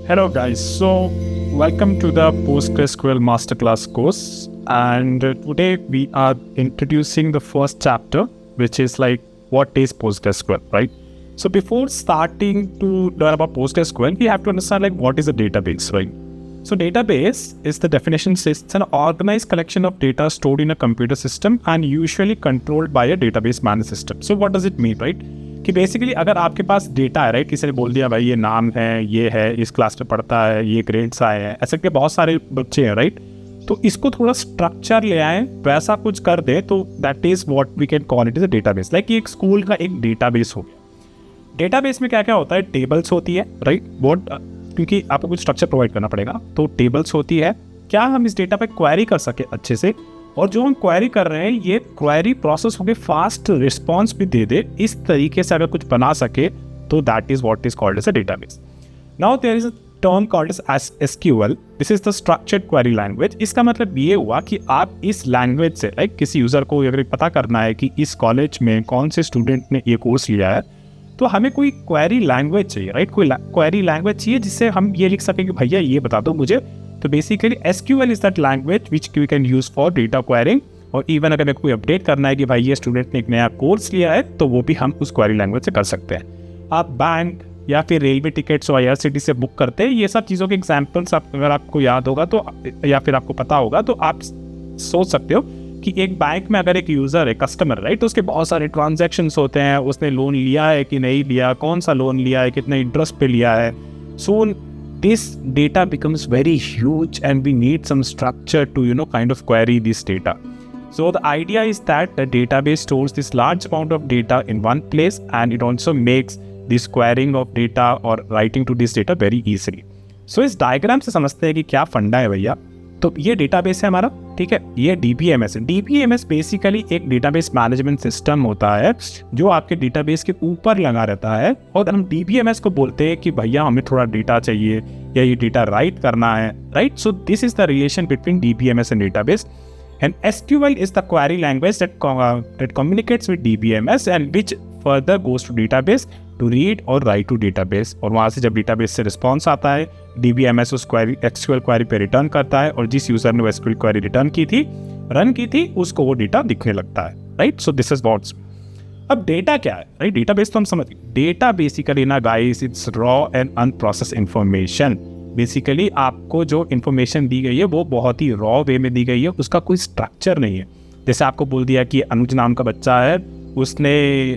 Hello guys, so welcome to the PostgreSQL Masterclass course, and today we are introducing the first chapter, which is like what is PostgreSQL, right? So before starting to learn about PostgreSQL, we have to understand like what is a database, right? So database is the definition says it's an organized collection of data stored in a computer system and usually controlled by a database managed system. So what does it mean, right? कि basically अगर आपके पास data है, right, किसी ने बोल दिया भाई ये नाम है, ये है, इस क्लास में पढ़ता है, ये ग्रेड्स आए हैं, ऐसे के बहुत सारे बच्चे हैं, राइट, तो इसको थोड़ा स्ट्रक्चर ले आए, वैसा कुछ कर दे, तो that is what we can call it is a database. Like एक स्कूल का एक डेटाबेस हो गया। डेटाबेस में क्या क्या होता है? टेबल्स होती है, राइट, व्हाट, क्योंकि आपको कुछ स्ट्रक्चर प्रोवाइड करना पड़ेगा, तो टेबल्स होती है। क्या हम इस डेटा पे क्वेरी कर सके अच्छे से, और जो हम क्वेरी कर रहे हैं ये क्वेरी प्रोसेस होकर फास्ट रिस्पॉन्स भी दे, इस तरीके से अगर कुछ बना सके तो that is what is called as a database. Now there is a term called as SQL, this is the structured query language. इसका मतलब ये हुआ कि आप इस लैंग्वेज से लाइक किसी यूजर को अगर पता करना है कि इस कॉलेज में कौन से स्टूडेंट ने ये कोर्स लिया है, तो हमें कोई क्वेरी लैंग्वेज चाहिए, राइट, कोई क्वेरी लैंग्वेज चाहिए जिससे हम ये लिख सकें कि भैया ये बता दो मुझे। तो basically SQL is that language which we can use for data querying, और इवन अगर मेरे को कोई अपडेट करना है कि भाई ये स्टूडेंट ने एक नया कोर्स लिया है, तो वो भी हम उस क्वेरी लैंग्वेज से कर सकते हैं। आप बैंक या फिर रेलवे टिकट्स और IRCTC से बुक करते हैं, ये सब चीज़ों के एग्जाम्पल्स अगर आपको याद होगा तो, या फिर आपको पता होगा तो आप सोच सकते हो कि एक बैंक में अगर एक यूज़र है, कस्टमर, राइट, तो उसके बहुत सारे ट्रांजैक्शंस होते हैं, उसने लोन लिया है कि नहीं लिया, कौन सा लोन लिया है, कितने इंटरेस्ट पे लिया है। सो this data becomes very huge and we need some structure to kind of query this data. So the idea is that the database stores this large amount of data in one place, and it also makes this querying of data or writing to this data very easily. So इस diagram से समझते हैं कि क्या फंडा है भैया। तो ये डेटाबेस है हमारा, ठीक है, ये DBMS है। DBMS बेसिकली एक डेटाबेस मैनेजमेंट सिस्टम होता है जो आपके डेटाबेस के ऊपर लगा रहता है, और हम DBMS को बोलते हैं कि भैया हमें थोड़ा डेटा चाहिए या ये डेटा राइट करना है, right. So this is the relation between DBMS and database, and SQL is the query language that communicates with DBMS and which further goes to database to read or write to database, और वहाँ से जब database से response आता है, DBMS उस SQL query पे return करता है, और जिस यूजर ने वो SQL क्वेरी रन की थी उसको वो डेटा दिखने लगता है, right. So this is what's. अब डेटा क्या है, राइट, डेटाबेस तो हम समझ गए। डेटा बेसिकली ना guys, it's raw and unprocessed information. Basically आपको जो इन्फॉर्मेशन दी गई है वो बहुत ही रॉ वे में दी गई है, उसका कोई स्ट्रक्चर नहीं है। जैसे आपको बोल दिया कि अनुज नाम का बच्चा है, उसने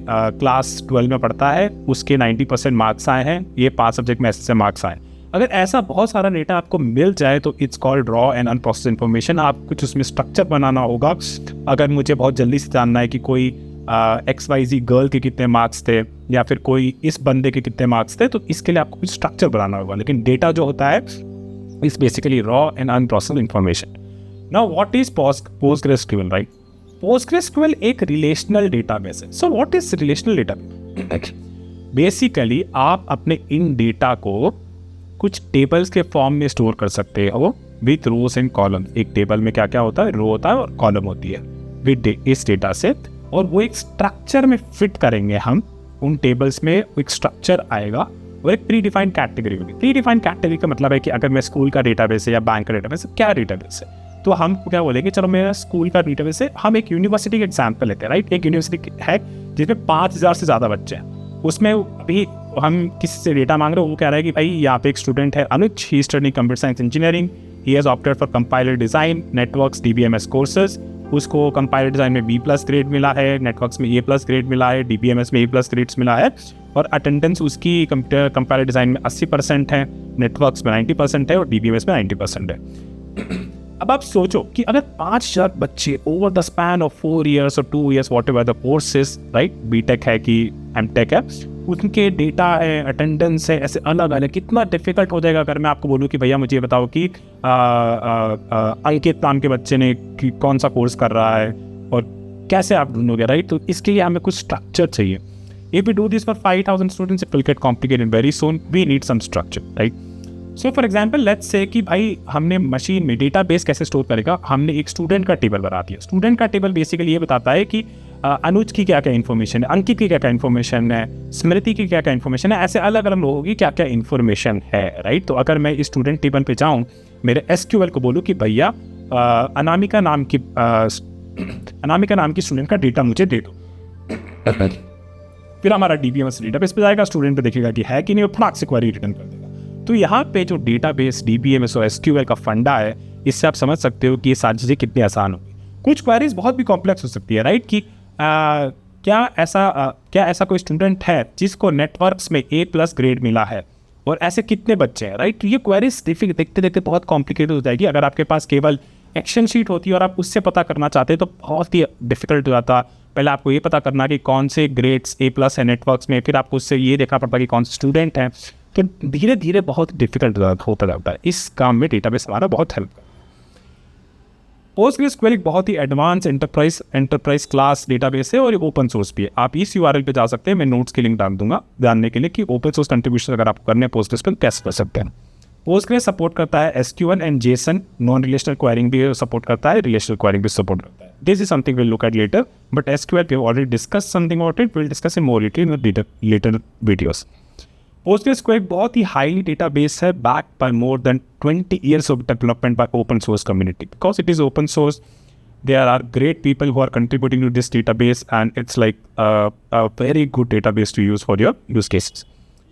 क्लास 12 में पढ़ता है, उसके 90% मार्क्स आए हैं, ये 5 सब्जेक्ट में ऐसे मार्क्स आए। अगर ऐसा बहुत सारा डेटा आपको मिल जाए तो it's called raw and unprocessed information. आप कुछ उसमें स्ट्रक्चर बनाना होगा। अगर मुझे बहुत जल्दी से जानना है कि कोई XYZ गर्ल के कितने मार्क्स थे या फिर कोई इस बंदे के कितने मार्क्स थे, तो इसके लिए आपको कुछ स्ट्रक्चर बनाना होगा। लेकिन डेटा जो होता है is basically raw and unprocessed information. Now what is PostgreSQL, right? PostgreSQL एक रिलेशनल डेटाबेस है। So what is relational database? Basically आप अपने इन डेटा को कुछ टेबल्स के फॉर्म में स्टोर कर सकते हो विथ रोज एंड कॉलम। एक टेबल में क्या क्या होता है, रो होता है और कॉलम होती है विद इस डेटा सेट, और वो एक स्ट्रक्चर में फिट करेंगे हम। उन टेबल्स में एक स्ट्रक्चर आएगा और एक प्री डिफाइंड कैटेगरी होगी। प्री डिफाइंड कैटेगरी का मतलब है कि अगर मैं स्कूल का डेटाबेस है या बैंक का डेटाबेस है, क्या डेटाबेस है, तो हम क्या बोलेंगे, चलो मेरा स्कूल का डेटाबेस है। हम एक यूनिवर्सिटी का एग्जाम्पल लेते हैं, राइट। एक यूनिवर्सिटी है जिसमें 5000 से ज़्यादा बच्चे हैं, उसमें अभी हम किसी से डेटा मांग रहे हो, वो कह रहा है कि भाई यहाँ पे एक स्टूडेंट है Anuj, he is studying computer science engineering, he has opted for compiler design networks DBMS courses. उसको कंपाइलर डिज़ाइन में B+ ग्रेड मिला है, नेटवर्क्स में A+ ग्रेड मिला है, DBMS में A+ ग्रेड्स मिला है, और अटेंडेंस उसकी कंपाइलर डिज़ाइन में 80% है, नेटवर्क्स में 90% है और DBMS में 90% है। अब आप सोचो कि अगर 5000 बच्चे over the span of 4 years और 2 years what ever the courses, right, BTech है कि MTech है, उनके डेटा है, अटेंडेंस है, ऐसे अलग अलग, कितना डिफिकल्ट हो जाएगा अगर मैं आपको बोलूँ कि भैया मुझे बताओ कि अंकित नाम के बच्चे ने कि कौन सा कोर्स कर रहा है, और कैसे आप ढूंढोगे, राइट। तो इसके लिए हमें कुछ स्ट्रक्चर चाहिए। If we do this for 5000 students it will get complicated very soon, we need some structure, right. So for example let's say कि भाई हमने मशीन में डेटाबेस कैसे स्टोर करेगा, हमने एक स्टूडेंट का टेबल बना दिया। स्टूडेंट का टेबल बेसिकली ये बताता है कि अनुज की क्या क्या इन्फॉर्मेशन है, अंकित की क्या क्या इन्फॉर्मेशन है, स्मृति की क्या क्या इन्फॉर्मेशन है, ऐसे अलग अलग लोगों की क्या क्या इन्फॉर्मेशन है, राइट। तो अगर मैं स्टूडेंट टेबल पे जाऊँ, मेरे SQL को बोलूँ कि भैया अनामिका नाम की स्टूडेंट का डेटा मुझे दे दो, फिर हमारा DBMS डेटाबेस पे जाएगा, स्टूडेंट पे देखेगा कि है कि नहीं, और फटाक से क्वेरी रिटर्न कर देगा। तो यहाँ पे जो डेटाबेस, DBMS और SQL का फंडा है, इससे आप समझ सकते हो कि ये सारी चीज़ें कितनी आसान होगी। कुछ क्वेरीज बहुत भी कॉम्प्लेक्स हो सकती है, राइट, कि क्या ऐसा कोई स्टूडेंट है जिसको नेटवर्क्स में A+ ग्रेड मिला है, और ऐसे कितने बच्चे हैं, राइट। ये क्वेरीज देखते देखते बहुत कॉम्प्लिकेटेड हो जाएगी। अगर आपके पास केवल एक्शन शीट होती है और आप उससे पता करना चाहते हैं तो बहुत ही डिफिकल्ट हो जाता। पहले आपको ये पता करना कि कौन से ग्रेड्स A+ है नेटवर्क्स में, फिर आपको उससे ये देखना पड़ता है कि कौन से स्टूडेंट हैं। तो धीरे धीरे बहुत डिफिकल्ट होता जाता है। इस काम में डेटाबेस हमारा बहुत हेल्प करता है। PostgreSQL एक बहुत ही एडवांस एंटरप्राइज क्लास डेटाबेस है और ओपन सोर्स भी है। आप इस URL पे जा सकते हैं, मैं नोट्स की लिंक डाल दूंगा जानने के लिए कि ओपन सोर्स कंट्रीब्यूशन अगर आपको करने हैं PostgreSQL कैसे कर सकते हैं। Postgres सपोर्ट करता है SQL and JSON, non relational querying भी सपोर्ट करता है, रिलेशनल क्वेरिंग भी सपोर्ट करता है। This is something will look at later, but SQL we have already discussed something about it, we'll discuss in more detail in the later videos. PostgreSQL एक बहुत ही highly database है, backed by more than 20 years of development by open source community. Because it is open source, there are great people who are contributing to this database, and it's like a very good database to use for your use cases.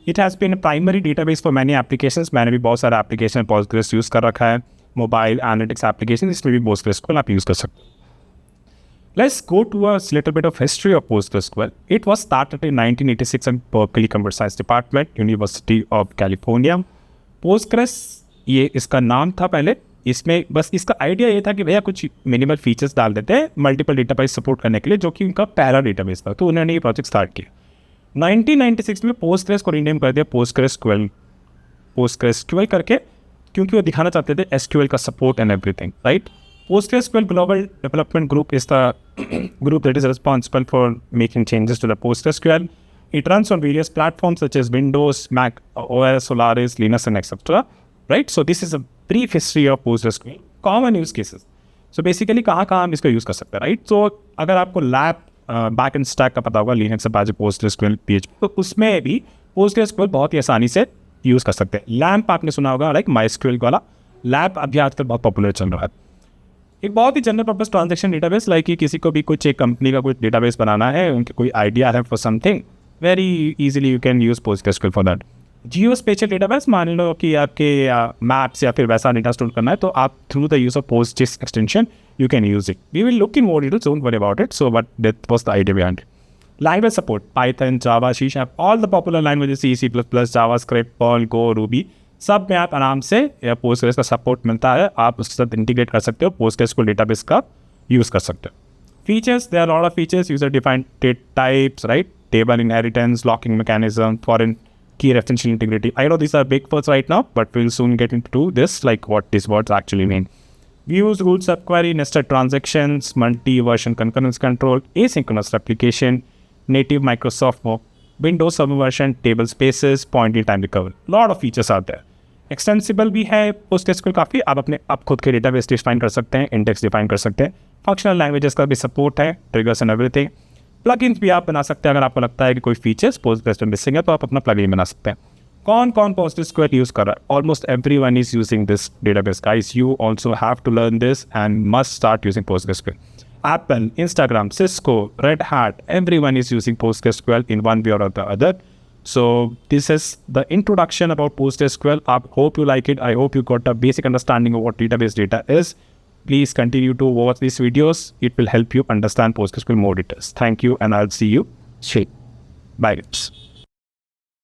It has been a primary database for many applications. मैंने भी बहुत सारे application Postgres use कर रखा है, mobile analytics application, इसमें भी PostgreSQL आप यूज़ कर सकते हैं। Let's go to a little bit of history of PostgreSQL. It was started in 1986 at Berkeley Computer Science Department, University of California. Postgres ये इसका नाम था पहले। इसमें बस इसका आइडिया ये था कि भैया कुछ मिनिमल फीचर्स डाल देते हैं मल्टीपल डेटाबेस सपोर्ट करने के लिए, जो कि उनका पहला डेटाबेस था। तो उन्होंने ये प्रोजेक्ट स्टार्ट किया। 1996 में Postgres को रीनेम कर दिया PostgreSQL करके, क्योंकि वो दिखाना चाहते थे SQL का support and everything, right. PostgreSQL Global Development Group is the group that is responsible for making changes to the PostgreSQL. It runs on various platforms such as Windows, Mac OS, Solaris, Linux, and etc. Right? So this is a brief history of PostgreSQL. Common use cases. So basically कहाँ हम इसको use कर सकते हैं, right. तो अगर आपको lab back and stack का पता होगा, Linux, Apache, PostgreSQL, PHP, तो उसमें भी PostgreSQL बहुत ही आसानी से यूज़ कर सकते हैं। लैम्प आपने सुना होगा, लाइक MySQL वाला लैब अभी आजकल बहुत पॉपुलर चल रहा है। एक बहुत ही general purpose transaction database, like कि किसी को भी कुछ एक कंपनी का कुछ डेटाबेस बनाना है, उनके कोई आइडिया है for something, very easily you can use PostgreSQL for that. Jio special database, मान लो कि आपके मैप्स या फिर वैसा डेटा स्टोर करना है, तो आप through the use of Postgres extension you can use it. We will look in more details, don't worry about it. So but that was the idea behind. Language support, Python, Java, C#, all the popular languages, C++, JavaScript, Perl, Go, Ruby, सब में आप आराम से Postgres का support मिलता है। आप उसके साथ इंटीग्रेट कर सकते हो, PostgreSQL डेटाबेस का यूज़ कर सकते हो। Features, there are lot of features, user defined types, right, table inheritance, locking mechanism, foreign key referential integrity. I know these are big words right now, but we'll soon get into this, like what these words actually mean. Views, rules, subquery, nested transactions, multi-version concurrence control, asynchronous replication, native Microsoft Windows server version, table spaces, point in time recovery. Lot of features out there. Extensible भी है PostgreSQL काफ़ी। आप खुद के database define कर सकते हैं, index define कर सकते हैं, फंक्शनल लैंग्वेजेस का भी सपोर्ट है, ट्रिगर्स एंड एवरीथिंग। प्लगइन्स भी आप बना सकते हैं। अगर आपको लगता है कि कोई फीचर्स Postgres में मिसिंग है तो आप अपना प्लगइन बना सकते हैं। कौन PostgreSQL यूज़ कर रहा है? Almost everyone is using this database guys. You also have to learn this and must start using PostgreSQL. Apple, Instagram, Cisco, Red Hat, everyone is using PostgreSQL in one way or the other. So this is the introduction about PostgreSQL. I hope you like it. I hope you got a basic understanding of what database data is. Please continue to watch these videos. It will help you understand PostgreSQL more details. Thank you, and I'll see you soon. Bye, guys.